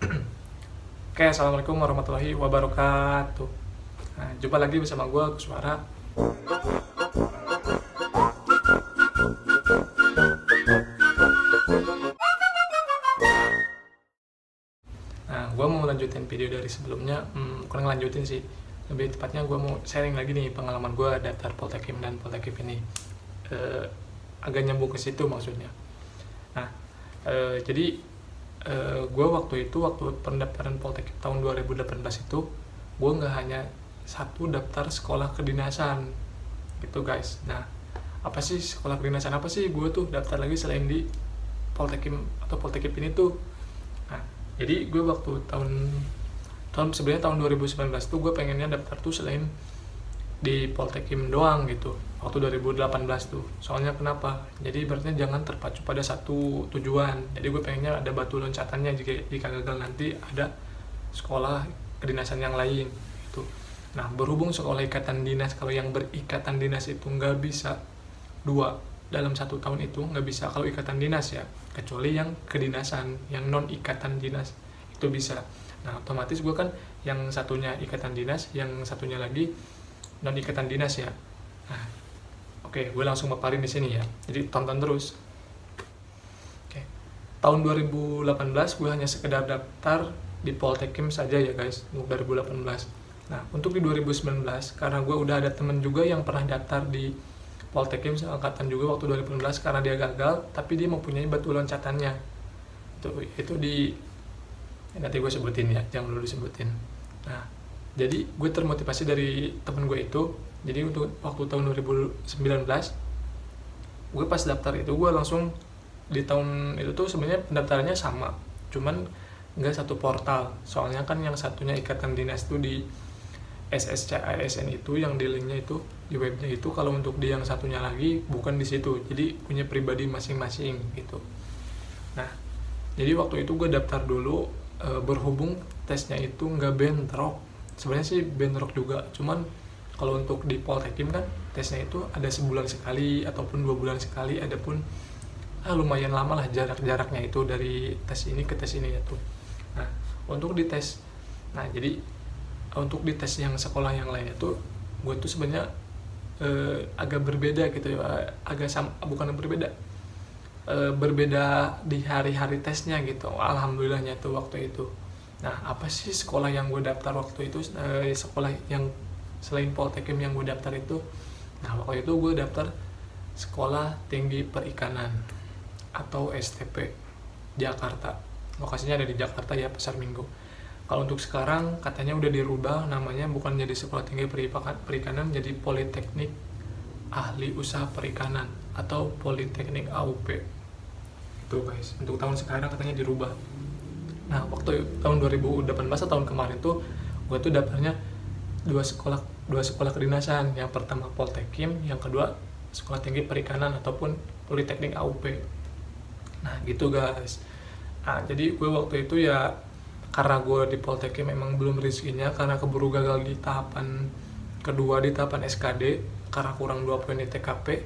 Oke, assalamualaikum warahmatullahi wabarakatuh. Nah, jumpa lagi bersama gue, Kuswara. Nah, gue mau lanjutin video dari sebelumnya. Bukan ngelanjutin sih, lebih tepatnya gue mau sharing lagi nih pengalaman gue daftar Poltekim dan Poltekip ini. Agak nyambung ke situ maksudnya. Nah, jadi gue waktu pendaftaran Poltekip tahun 2018 itu, gue nggak hanya satu daftar sekolah kedinasan gitu guys. Nah, apa sih sekolah kedinasan, apa sih gue tuh daftar lagi selain di Poltekim atau Poltekip ini tuh. Nah, jadi gue waktu sebenarnya tahun 2019 tuh gue pengennya daftar tuh selain di Poltekim doang gitu waktu 2018 tuh. Soalnya kenapa? Jadi berarti jangan terpacu pada satu tujuan. Jadi gue pengennya ada batu loncatannya jika gagal nanti ada sekolah kedinasan yang lain gitu. Nah, berhubung sekolah ikatan dinas, kalau yang berikatan dinas itu nggak bisa dua dalam satu tahun, itu nggak bisa kalau ikatan dinas ya, kecuali yang kedinasan, yang non ikatan dinas itu bisa. Nah, otomatis gue kan yang satunya ikatan dinas, yang satunya lagi non ikatan dinas ya. Nah, oke, gue langsung paparin di sini ya. Jadi tonton terus. Oke. Tahun 2018 gue hanya sekedar daftar di Poltekim saja ya guys, untuk 2018. Nah, untuk di 2019 karena gue udah ada temen juga yang pernah daftar di Poltekim seangkatan juga waktu 2018, karena dia gagal, tapi dia mempunyai batu loncatannya. Itu di nanti gue sebutin ya, jangan dulu disebutin. Nah, jadi gue termotivasi dari temen gue itu. Jadi untuk waktu tahun 2019 gue pas daftar itu, gue langsung di tahun itu tuh sebenarnya pendaftarannya sama, cuman nggak satu portal. Soalnya kan yang satunya ikatan dinas tuh di SSCISN itu, yang di linknya itu di webnya itu. Kalau untuk di yang satunya lagi bukan di situ, jadi punya pribadi masing-masing gitu. Nah, jadi waktu itu gue daftar dulu, berhubung tesnya itu nggak bentrok. Sebenarnya sih bentrok juga, cuman kalau untuk di Poltekim kan tesnya itu ada sebulan sekali ataupun 2 bulan sekali, adapun lumayan lama lah jaraknya itu dari tes ini ke tes ini ya tuh. Nah, untuk di tes, jadi untuk di tes yang sekolah yang lainnya tuh gue tuh sebenarnya agak berbeda gitu ya, bukan berbeda, berbeda di hari-hari tesnya gitu. Alhamdulillahnya tuh waktu itu. Nah, apa sih sekolah yang gue daftar waktu itu, sekolah yang selain Poltekim yang gue daftar itu? Nah, waktu itu gue daftar Sekolah Tinggi Perikanan atau STP Jakarta. Lokasinya ada di Jakarta ya, Pasar Minggu. Kalau untuk sekarang katanya udah dirubah namanya, bukan jadi Sekolah Tinggi Perikanan, jadi Politeknik Ahli Usaha Perikanan atau Politeknik AUP. Itu guys, untuk tahun sekarang katanya dirubah. Nah, waktu tahun 2018 atau tahun kemarin tuh gue tuh daftarnya dua sekolah kedinasan. Yang pertama Poltekim, yang kedua Sekolah Tinggi Perikanan ataupun Politeknik AUP. Nah, gitu guys. Nah, jadi gue waktu itu ya, karena gue di Poltekim memang belum rezekinya, karena keburu gagal di tahapan kedua, di tahapan SKD, karena kurang 2 poin di TKP,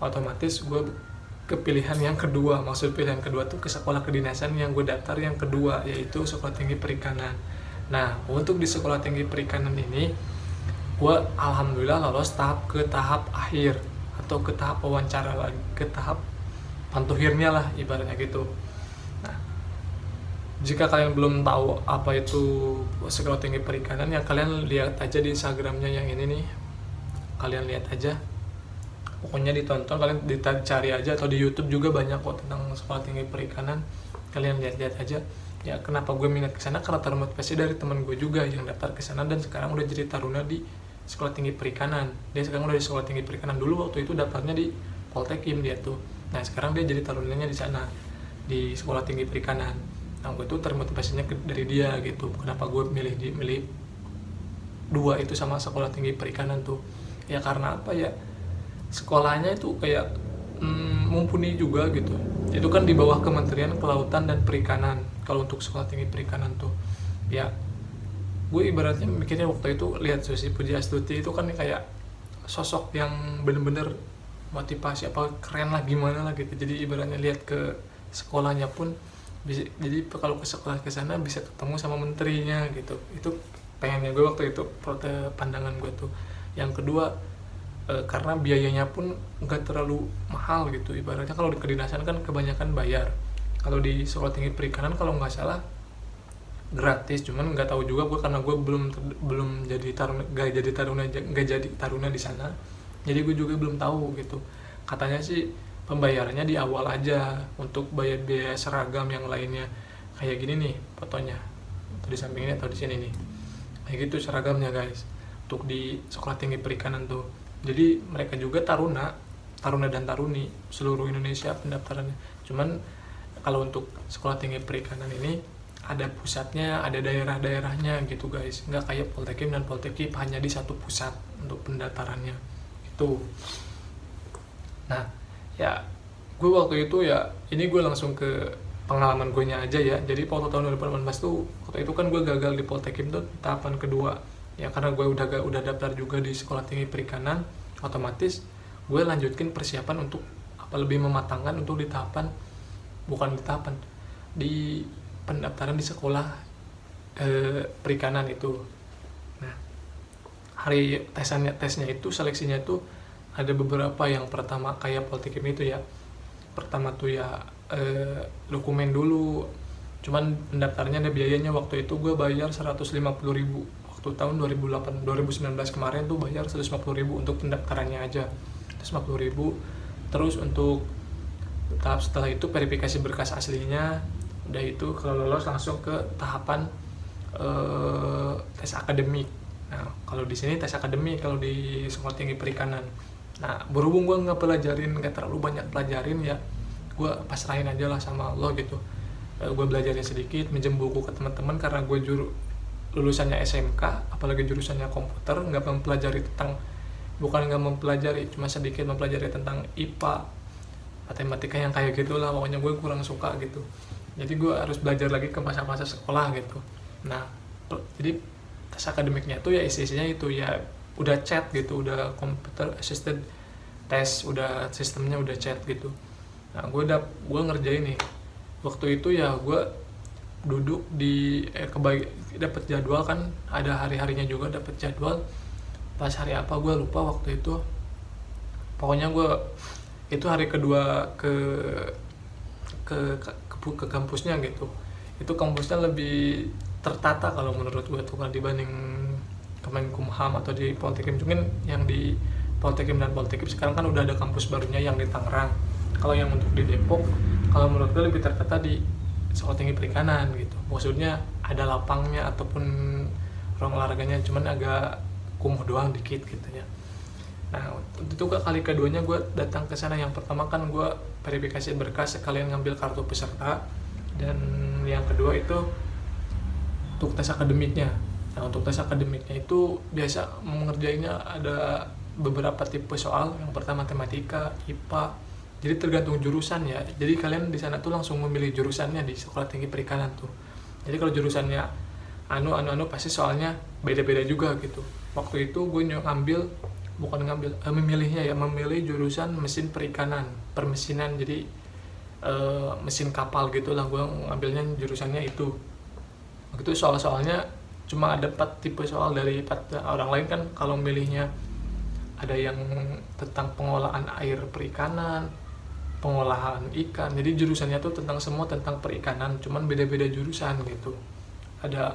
otomatis gue kepilihan yang kedua. Maksud pilihan kedua tuh ke sekolah kedinasan yang gue daftar yang kedua, yaitu Sekolah Tinggi Perikanan. Nah, untuk di Sekolah Tinggi Perikanan ini gue alhamdulillah lolos ke tahap akhir, atau ke tahap wawancara lagi, ke tahap pantuhirnya lah ibaratnya gitu. Nah, jika kalian belum tahu apa itu Sekolah Tinggi Perikanan, ya kalian lihat aja di Instagramnya yang ini nih, kalian lihat aja, pokoknya ditonton, kalian cari aja, atau di YouTube juga banyak kok tentang Sekolah Tinggi Perikanan, kalian lihat-lihat aja. Ya, kenapa gue minat ke sana, karena termotivasi dari teman gue juga yang daftar ke sana dan sekarang udah jadi taruna di Sekolah Tinggi Perikanan. Dia sekarang udah di Sekolah Tinggi Perikanan. Dulu waktu itu daftarnya di Poltekim dia tuh. Nah, sekarang dia jadi tarunanya di sana, di Sekolah Tinggi Perikanan. Nah, gue tuh termotivasinya dari dia gitu. Kenapa gue milih dua itu sama Sekolah Tinggi Perikanan tuh? Ya karena apa ya? Sekolahnya itu kayak mumpuni juga gitu. Itu kan di bawah Kementerian Kelautan dan Perikanan. Kalau untuk Sekolah Tinggi Perikanan tuh, ya gue ibaratnya mikirnya waktu itu lihat Susi Pujiastuti itu kan kayak sosok yang bener-bener motivasi, apa keren lah, gimana lah gitu. Jadi ibaratnya lihat ke sekolahnya pun jadi kalau ke sekolah ke sana bisa ketemu sama menterinya gitu. Itu pengennya gue waktu itu, pandangan gue tuh. Yang kedua, karena biayanya pun nggak terlalu mahal gitu. Ibaratnya kalau di kedinasan kan kebanyakan bayar, kalau di sekolah tinggi perikanan kalau nggak salah gratis. Cuman nggak tahu juga gue, karena gue belum jadi taruna, nggak jadi taruna di sana, jadi gue juga belum tahu gitu. Katanya sih pembayarannya di awal aja untuk bayar biaya seragam, yang lainnya kayak gini nih fotonya, atau di samping ini atau di sini nih, kayak gitu seragamnya guys untuk di sekolah tinggi perikanan tuh. Jadi mereka juga taruna dan taruni seluruh Indonesia pendaftarannya. Cuman kalau untuk sekolah tinggi perikanan ini ada pusatnya, ada daerah-daerahnya gitu guys, nggak kayak Poltekim dan Poltekip hanya di satu pusat untuk pendaftarannya itu. Nah ya, gue waktu itu ya, ini gue langsung ke pengalaman gue nya aja ya. Jadi waktu tahun 2018 tuh, waktu itu kan gue gagal di Poltekim tuh tahapan kedua ya, karena gue udah daftar juga di sekolah tinggi perikanan, otomatis gue lanjutkin persiapan untuk lebih mematangkan untuk di pendaftaran di sekolah perikanan itu. Nah, hari tesnya itu, seleksinya itu ada beberapa. Yang pertama kayak Poltekim itu ya, pertama tuh ya dokumen dulu. Cuman pendaftarnya ada biayanya, waktu itu gue bayar 150.000. Waktu tahun 2019 kemarin tuh bayar 150.000 untuk pendaftarannya aja, 150.000. Terus untuk tahap setelah itu verifikasi berkas aslinya, udah itu kalau lolos langsung ke tahapan tes akademik. Nah kalau di sini tes akademik kalau di sekolah tinggi perikanan. Nah berhubung gue nggak terlalu banyak pelajarin ya, gue pasrahin aja lah sama Allah gitu. Gue belajarnya sedikit, minjem buku ke teman-teman, karena gue lulusannya SMK, apalagi jurusannya komputer, nggak mempelajari cuma sedikit mempelajari tentang IPA, matematika yang kayak gitulah, pokoknya gue kurang suka gitu. Jadi gue harus belajar lagi ke masa-masa sekolah gitu. Nah jadi tes akademiknya tuh ya isinya itu ya udah chat gitu, udah computer assisted test, udah sistemnya udah chat gitu. Nah gue ngerjain nih waktu itu ya, gue duduk di dapat jadwal kan, ada hari-harinya juga dapat jadwal. Pas hari apa gue lupa waktu itu, pokoknya gue itu hari kedua ke kampusnya gitu. Itu kampusnya lebih tertata kalau menurut gue tuh kan, dibanding Kemenkumham atau di Poltekim. Mungkin yang di Poltekim dan Poltekip sekarang kan udah ada kampus barunya yang di Tangerang. Kalau yang untuk di Depok, kalau menurut gue lebih tertata di sekolah tinggi perikanan gitu. Maksudnya ada lapangnya ataupun ruang olahraganya, cuman agak kumuh doang dikit gitu ya. Nah itu kali keduanya gue datang ke sana. Yang pertama kan gue verifikasi berkas sekalian ngambil kartu peserta, dan yang kedua itu untuk tes akademiknya. Nah untuk tes akademiknya itu biasa mengerjainnya ada beberapa tipe soal. Yang pertama matematika, IPA, jadi tergantung jurusan ya. Jadi kalian di sana tuh langsung memilih jurusannya di sekolah tinggi perikanan tuh. Jadi kalau jurusannya pasti soalnya beda-beda juga gitu. Waktu itu gue memilih jurusan mesin perikanan, permesinan, jadi mesin kapal gitulah. Gue ngambilnya jurusannya itu. Waktu itu soal-soalnya cuma ada 4 tipe soal dari 4. Orang lain kan kalau milihnya ada yang tentang pengolahan air perikanan, pengolahan ikan. Jadi jurusannya tuh semua tentang perikanan, cuman beda-beda jurusan gitu. Ada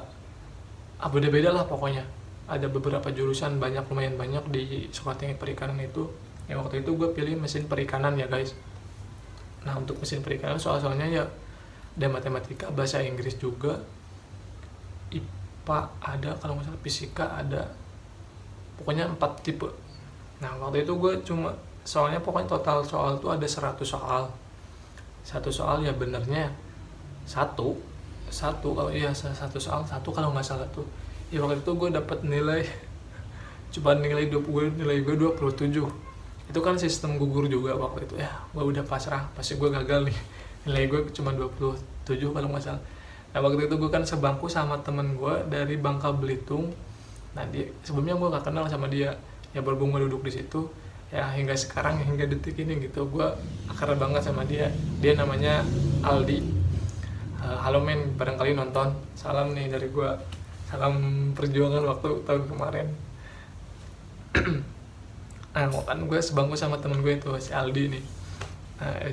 beda-beda lah pokoknya. Ada beberapa jurusan, lumayan banyak di sekolah tinggi perikanan itu. Yang waktu itu gue pilih mesin perikanan ya guys. Nah untuk mesin perikanan soal-soalnya ya ada matematika, bahasa Inggris juga, IPA ada, kalau nggak salah fisika ada, pokoknya 4 tipe. Nah waktu itu gue soalnya pokoknya total soal tuh ada 100 soal. Satu soal ya benernya satu kalau satu soal satu kalau nggak salah tuh. Ya waktu itu gue dapat nilai nilai gue 27. Itu kan sistem gugur juga waktu itu ya. Gue udah pasrah, pasti gue gagal nih. Nilai gue cuma 27 kalau nggak salah. Nah waktu itu gue kan sebangku sama temen gue dari Bangka Belitung. Nah sebelumnya gue gak kenal sama dia. Ya berhubung gue duduk di situ, ya hingga sekarang, hingga detik ini gitu, gue akrab banget sama dia. Dia namanya Aldi Halo men, barangkali nonton. Salam nih dari gua. Salam perjuangan waktu tahun kemarin. Kan gue sebangku sama temen gue itu si Aldi nih.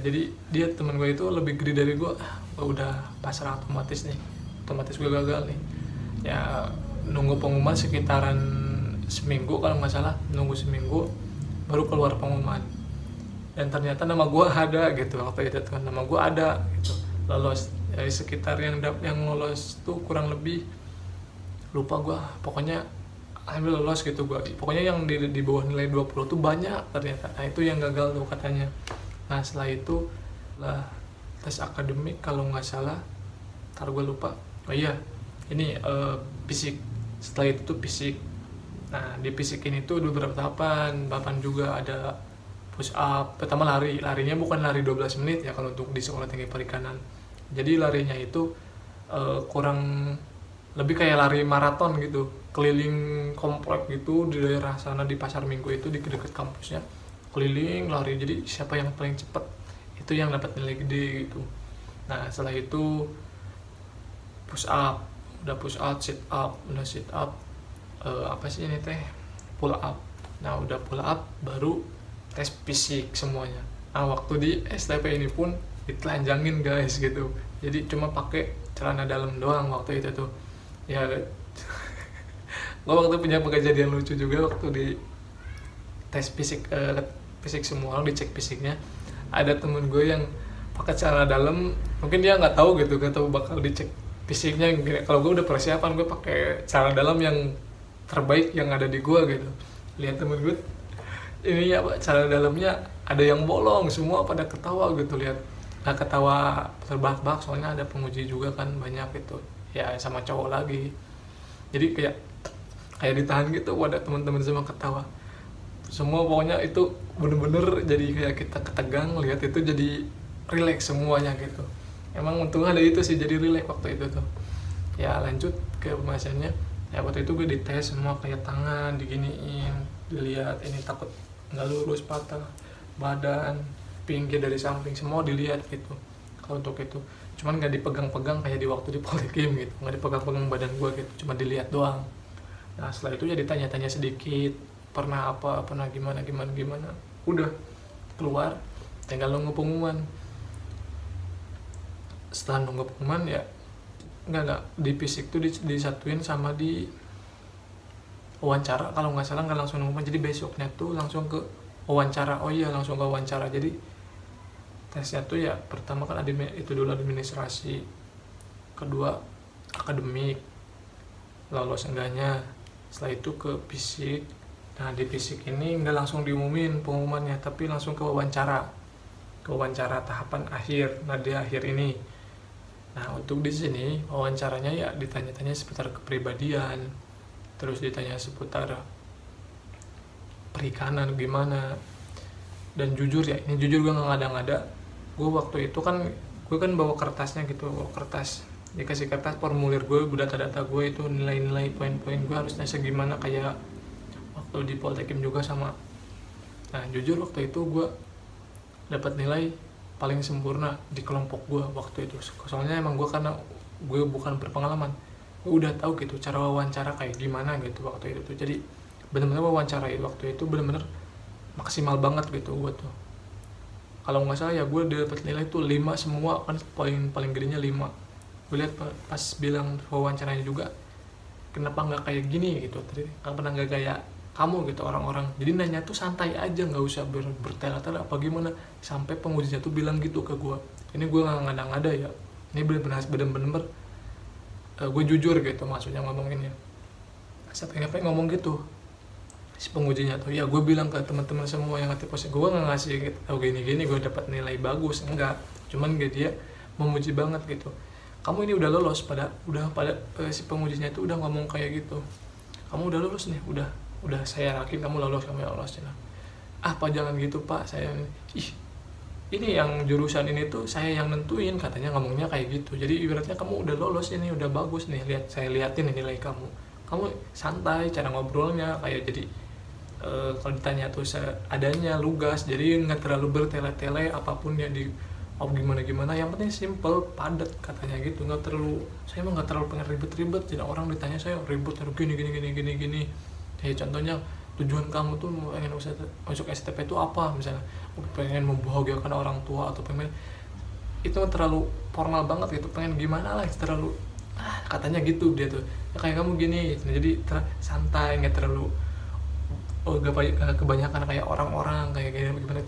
Jadi dia temen gue itu lebih gede dari gue. Gue udah pasrah otomatis nih. Otomatis gue gagal nih. Ya nunggu pengumuman sekitaran seminggu kalau nggak salah. Nunggu seminggu baru keluar pengumuman. Dan ternyata nama gue ada gitu waktu itu kan, nama gue ada gitu, lolos. Dari sekitar yang lolos tuh kurang lebih lupa gue, pokoknya alhamdulillah lolos gitu gue. Pokoknya yang di bawah nilai 20 tuh banyak ternyata. Nah itu yang gagal tuh katanya. Nah setelah itu lah tes akademik kalau nggak salah, ntar gue lupa. Oh iya ini fisik. Setelah itu tuh fisik. Nah di fisik ini tuh beberapa tahapan juga ada push up. Pertama larinya bukan lari 12 menit ya kalau untuk di sekolah tinggi perikanan. Jadi larinya itu kurang lebih kayak lari maraton gitu, keliling komplek gitu di daerah sana di Pasar Minggu itu di dekat kampusnya, keliling lari. Jadi siapa yang paling cepat itu yang dapat nilai gede gitu. Nah setelah itu push up, udah push up, sit up, apa sih ini teh, pull up. Nah udah pull up baru tes fisik semuanya. Nah waktu di STP ini pun ditelanjangin guys gitu, jadi cuma pakai celana dalam doang waktu itu tuh ya. Gue waktu punya kejadian lucu juga waktu di tes fisik, fisik semua orang dicek fisiknya. Ada temen gue yang pakai celana dalam, mungkin dia nggak tahu gitu, nggak tahu bakal dicek fisiknya. Kalau gue udah persiapan, gue pakai celana dalam yang terbaik yang ada di gue gitu. Lihat temen gue ini ya, celana dalamnya ada yang bolong, semua pada ketawa gitu. Lihat nggak ketawa terbahak-bahak, soalnya ada penguji juga kan banyak gitu ya, sama cowok lagi. Jadi kayak ditahan gitu, ada teman-teman semua ketawa semua. Pokoknya itu bener-bener jadi kayak kita ketegang lihat itu, jadi relax semuanya gitu. Emang untungnya ada itu sih, jadi relax waktu itu tuh. Ya lanjut ke pembahasannya. Ya waktu itu gue dites semua, kayak tangan diginiin, dilihat ini takut nggak lurus, patah, badan, pinggir dari samping, semua dilihat gitu. Kalau untuk itu cuman nggak dipegang-pegang kayak di waktu di Poltekim gitu, nggak dipegang-pegang badan gue gitu, cuma dilihat doang. Nah setelah itu ya ditanya-tanya sedikit, pernah apa, pernah gimana, udah keluar, tinggal nunggu pengumuman. Setelah nunggu pengumuman ya nggak di fisik tuh disatuin sama di wawancara kalau nggak salah, nggak langsung pengumuman. Jadi besoknya tuh langsung ke wawancara. Oh iya langsung ke wawancara. Jadi tesnya tuh ya pertama kan itu dulu administrasi, kedua akademik, lolos enggaknya, setelah itu ke fisik. Nah di fisik ini nggak langsung diumumin pengumumannya, tapi langsung ke wawancara tahapan akhir. Nah di akhir ini, nah untuk di sini wawancaranya ya ditanya-tanya seputar kepribadian, terus ditanya seputar perikanan gimana. Dan jujur ya, ini jujur gue nggak ngada-ngada. Gue waktu itu kan bawa kertasnya gitu, dikasih kertas formulir gue, data-data gue itu, nilai-nilai poin-poin gue harusnya segimana kayak waktu di Poltekim juga sama. Nah jujur waktu itu gue dapat nilai paling sempurna di kelompok gue waktu itu. Soalnya emang karena gue bukan berpengalaman, gue udah tahu gitu cara wawancara kayak gimana gitu waktu itu tuh. Jadi benar-benar wawancara waktu itu benar-benar maksimal banget gitu gue tuh. Kalau nggak salah ya gue dapat nilai tuh 5 semua kan, paling gedenya 5. Gue lihat pas bilang wawancaranya juga, kenapa nggak kayak gini gitu, kenapa nggak kayak kamu gitu orang-orang. Jadi nanya tuh santai aja, nggak usah bertele-tele apa gimana. Sampai pengujinya tuh bilang gitu ke gue. Ini gue nggak ngada-ngada ya, ini bener-bener gue jujur gitu maksudnya ngomonginnya. Sampai ngomong gitu si pengujinya tuh, ya gue bilang ke teman-teman semua yang ngerti posisi gue, nggak ngasih gitu, tau gini-gini gue dapat nilai bagus, enggak, cuman dia memuji banget gitu, kamu ini udah lolos, si pengujinya itu udah ngomong kayak gitu, kamu udah lolos nih, udah saya yakin kamu lolos cina. Apa jangan gitu pak, saya ini yang jurusan ini tuh saya yang nentuin, katanya ngomongnya kayak gitu. Jadi ibaratnya kamu udah lolos ini, udah bagus nih, saya liatin nih nilai kamu santai cara ngobrolnya, kayak jadi kalau ditanya tuh adanya lugas, jadi nggak terlalu bertele-tele apapun yang gimana, yang penting simple, padat katanya gitu, nggak terlalu, saya emang nggak terlalu pengen ribet-ribet. Jadi orang ditanya saya ribet terus gini. Kayak contohnya, tujuan kamu tuh pengen masuk STP itu apa, misalnya pengen membahagiakan orang tua atau pengen, itu terlalu formal banget gitu, pengen gimana lah, terlalu katanya gitu dia tuh ya, kayak kamu gini gitu. Jadi santai, nggak terlalu gak kebanyakan kayak orang-orang kayak gimana.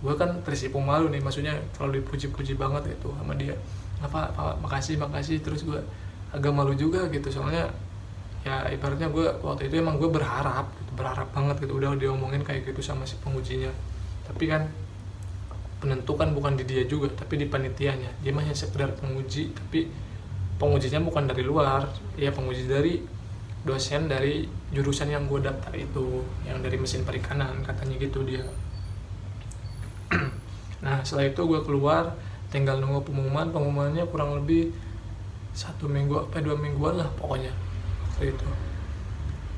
Gue kan tersipu malu nih, maksudnya terlalu dipuji-puji banget gitu sama dia, apa makasih, terus gue agak malu juga gitu, soalnya ya ibaratnya gue waktu itu emang gue berharap banget gitu, udah diomongin kayak gitu sama si pengujinya. Tapi kan penentu kan bukan di dia juga, tapi di panitianya. Dia hanya sekedar penguji, tapi pengujinya bukan dari luar, ya penguji dari dosen dari jurusan yang gue daftar itu, yang dari mesin perikanan katanya gitu dia. Nah setelah itu gue keluar, tinggal nunggu pengumumannya kurang lebih 1 minggu 2 mingguan lah pokoknya waktu itu.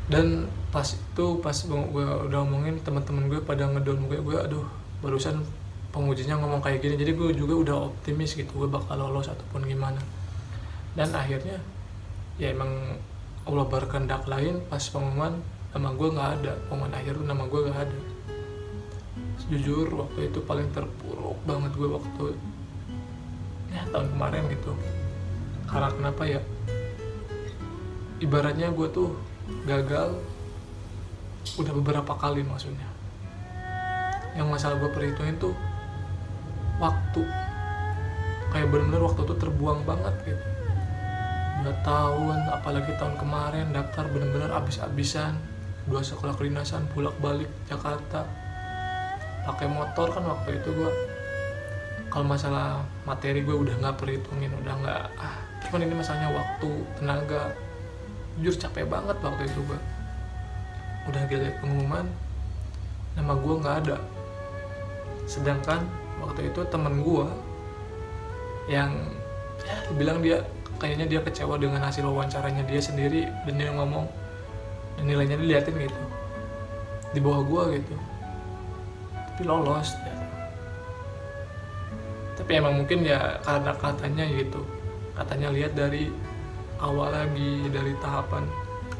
Dan pas gue udah omongin, teman-teman gue pada ngedown gue, aduh barusan pengujinya ngomong kayak gini, jadi gue juga udah optimis gitu gue bakal lolos ataupun gimana. Dan akhirnya ya emang Allah berkehendak lain, pas pengumuman nama gue nggak ada, pengumuman akhir tuh nama gue nggak ada. Jujur waktu itu paling terpuruk banget gue waktu ya tahun kemarin gitu. Karena kenapa ya, ibaratnya gue tuh gagal udah beberapa kali, maksudnya yang masalah gue perhitungin tuh waktu, kayak bener-bener waktu tuh terbuang banget gitu. 2 tahun, apalagi tahun kemarin daftar bener-bener abis-abisan, 2 sekolah kedinasan, bolak-balik Jakarta pakai motor kan. Waktu itu gue kalau masalah materi gue udah nggak perhitungin, udah nggak cuman ini masalahnya waktu, tenaga. Jujur capek banget waktu itu gue. Udah lihat pengumuman nama gue nggak ada, sedangkan waktu itu temen gue yang ya bilang dia kayaknya dia kecewa dengan hasil wawancaranya dia sendiri, dan dia ngomong dan nilainya diliatin gitu di bawah gue gitu, tapi lolos ya. Tapi emang mungkin ya karena katanya lihat dari awal lagi, dari tahapan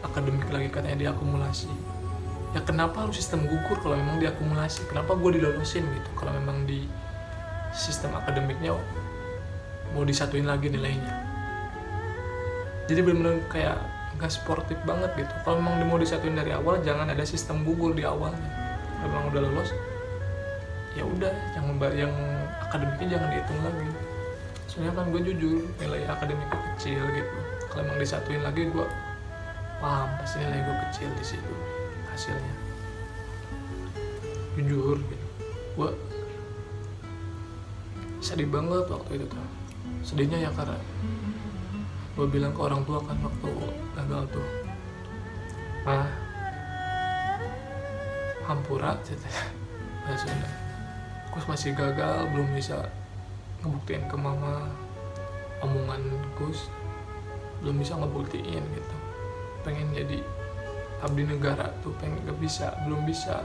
akademik lagi, katanya diakumulasi. Ya kenapa harus sistem gugur kalau memang diakumulasi? Kenapa gue dilolosin gitu kalau memang di sistem akademiknya mau disatuin lagi nilainya? Jadi benar-benar kayak nggak sportif banget gitu. Kalau memang mau disatuin dari awal, jangan ada sistem gugur di awalnya. Kalau memang udah lolos, ya udah yang akademiknya jangan dihitung lagi. Soalnya kan gue jujur nilai akademiknya kecil gitu. Kalau memang disatuin lagi, gue paham pasti nilai gue kecil di situ hasilnya. Jujur gitu, gue sedih banget waktu itu tuh. Sedihnya ya karena gue bilang ke orang tua kan waktu gagal tuh, hampura ceritanya bahasa Sunda, gue masih gagal, belum bisa ngebuktiin ke mama omongan Gus, belum bisa ngebuktiin gitu, pengen jadi abdi negara tuh pengen, gak bisa, belum bisa.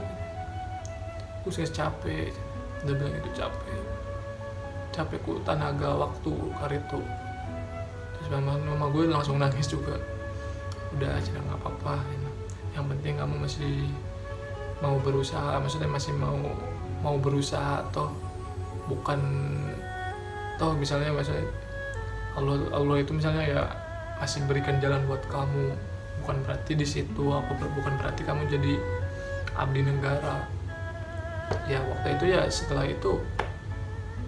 Gus capek, udah bilang itu capek ku tenaga waktu kali itu. Terus mama gue langsung nangis juga, udah aja nggak apa-apa, yang penting kamu masih mau berusaha, maksudnya masih mau berusaha, toh bukan toh misalnya Allah itu misalnya ya masih berikan jalan buat kamu, bukan berarti di situ bukan berarti kamu jadi abdi negara. Ya waktu itu ya setelah itu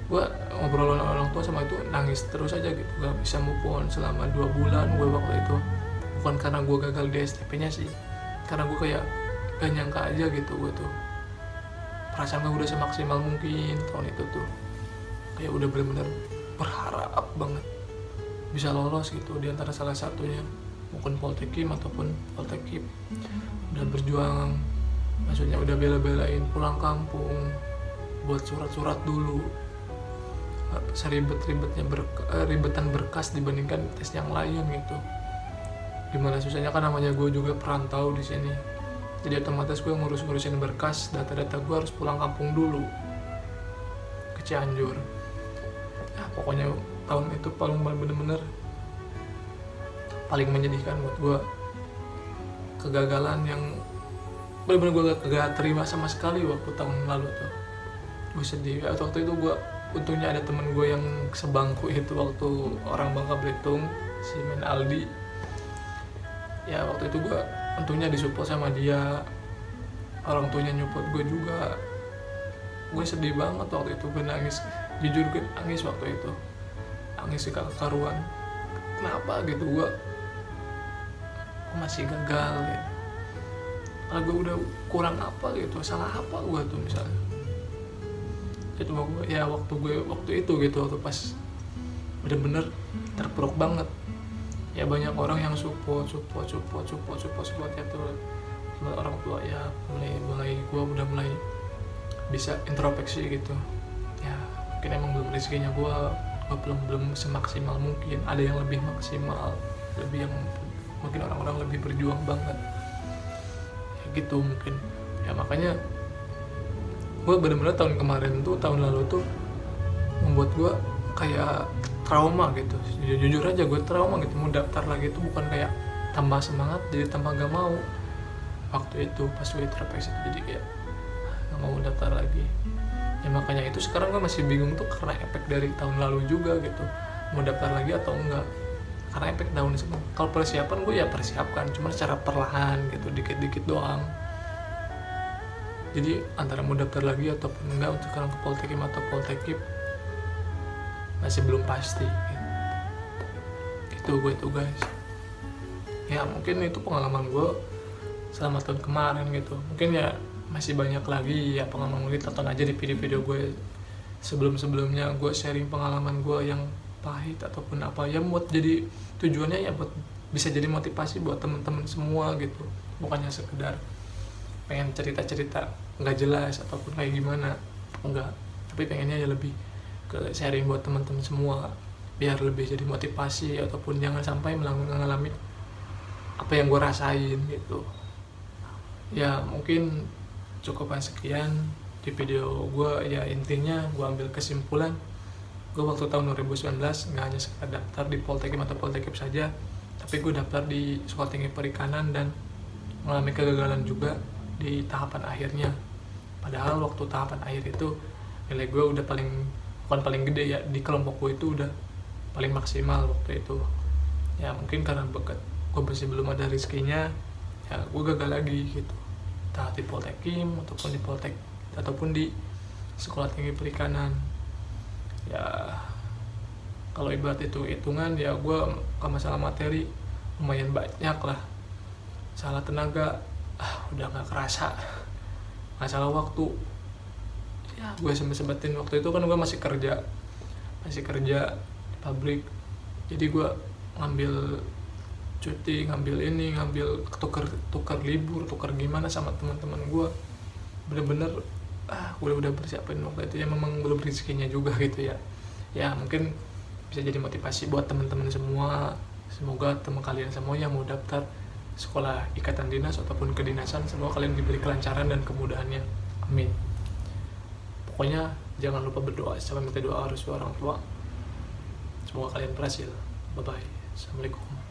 gue ngobrol sama orang tua sama itu nangis terus aja gitu, gak bisa move on selama 2 bulan gue waktu itu. Bukan karena gue gagal di STP-nya sih, karena gue kayak gak nyangka aja gitu, gue tuh perasaan gue udah semaksimal mungkin tahun itu tuh, kayak udah bener-bener berharap banget bisa lolos gitu di antara salah satunya, mungkin Poltekim ataupun Poltekip. Udah berjuang, maksudnya udah bela-belain pulang kampung buat surat-surat dulu, ribetan berkas dibandingkan tes yang lain gitu. Gimana susahnya kan, namanya gue juga perantau di sini, jadi otomatis gue ngurusin berkas, data-data gue harus pulang kampung dulu ke Cianjur. Ya pokoknya tahun itu paling bener-bener paling menyedihkan buat gue. Kegagalan yang bener-bener gue gak terima sama sekali waktu tahun lalu tuh. Gue sedih ya, waktu itu gue untungnya ada temen gue yang sebangku itu waktu orang Bangka Belitung, si Men Aldi. Ya waktu itu gue untungnya disupport sama dia, orang tuanya nyupport gue juga. Gue sedih banget waktu itu, gue nangis, jujur gue nangis waktu itu, nangis gak karuan. Kenapa gitu, gue masih gagal gitu. Kalau gue udah kurang apa gitu, salah apa gue tuh misalnya. Itu gue ya waktu itu gitu, waktu pas bener-bener terpuruk banget. Ya banyak orang yang support ya tuh, orang tua ya mulai gue udah mulai bisa introspeksi gitu. Ya mungkin emang belum rezekinya gue belum semaksimal mungkin, ada yang lebih maksimal, lebih yang mungkin orang-orang lebih berjuang banget ya gitu mungkin. Ya makanya gue bener-bener tahun kemarin tuh, tahun lalu tuh membuat gue kayak trauma gitu. Jujur aja gue trauma gitu, mau daftar lagi tuh bukan kayak tambah semangat, jadi tambah gak mau. Waktu itu pas gue introspeksi jadi kayak gak mau daftar lagi. Ya makanya itu sekarang gue masih bingung tuh karena efek dari tahun lalu juga gitu, mau daftar lagi atau enggak. Karena efek tahun ini, kalau persiapan gue ya persiapkan, cuma secara perlahan gitu, dikit-dikit doang. Jadi antara mau daftar lagi ataupun enggak untuk sekarang ke Poltekim atau Poltekip masih belum pasti gitu gue tuh guys. Ya mungkin itu pengalaman gue selama tahun kemarin gitu. Mungkin ya masih banyak lagi ya pengalaman gue, tonton aja di video-video gue sebelum-sebelumnya. Gue sharing pengalaman gue yang pahit ataupun apa ya, buat jadi tujuannya ya buat bisa jadi motivasi buat temen-temen semua gitu. Bukannya sekedar pengen cerita-cerita nggak jelas ataupun kayak gimana, enggak, tapi pengennya ya lebih ke sharing buat teman-teman semua, biar lebih jadi motivasi ataupun jangan sampai mengalami apa yang gue rasain gitu. Ya mungkin cukup sekian di video gue. Ya intinya gue ambil kesimpulan, gue waktu tahun 2019 nggak hanya sekedar daftar di Poltekim atau Poltekip saja, tapi gue daftar di Sekolah Tinggi Perikanan dan mengalami kegagalan juga di tahapan akhirnya. Padahal waktu tahapan akhir itu nilai gue udah bukan paling gede ya, di kelompok gue itu udah paling maksimal waktu itu. Ya mungkin karena gue masih belum ada rezekinya, ya gue gagal lagi gitu, entah di Poltekim ataupun di Poltek ataupun di Sekolah Tinggi Perikanan. Ya kalau ibarat itu hitungan, ya gue kalau masalah materi lumayan banyak lah, salah tenaga udah gak kerasa. Masalah waktu ya gue sempetin waktu itu kan gue masih kerja di pabrik, jadi gue ngambil cuti, ngambil tukar libur, tukar gimana sama teman-teman gue. Bener-bener gue udah persiapin waktu itu, ya memang belum rezekinya juga gitu ya. Ya mungkin bisa jadi motivasi buat teman-teman semua. Semoga teman kalian semua yang mau daftar sekolah ikatan dinas ataupun kedinasan, semoga kalian diberi kelancaran dan kemudahannya, amin. Pokoknya jangan lupa berdoa, sama minta doa harus orang tua. Semoga kalian berhasil. Bye bye. Assalamualaikum.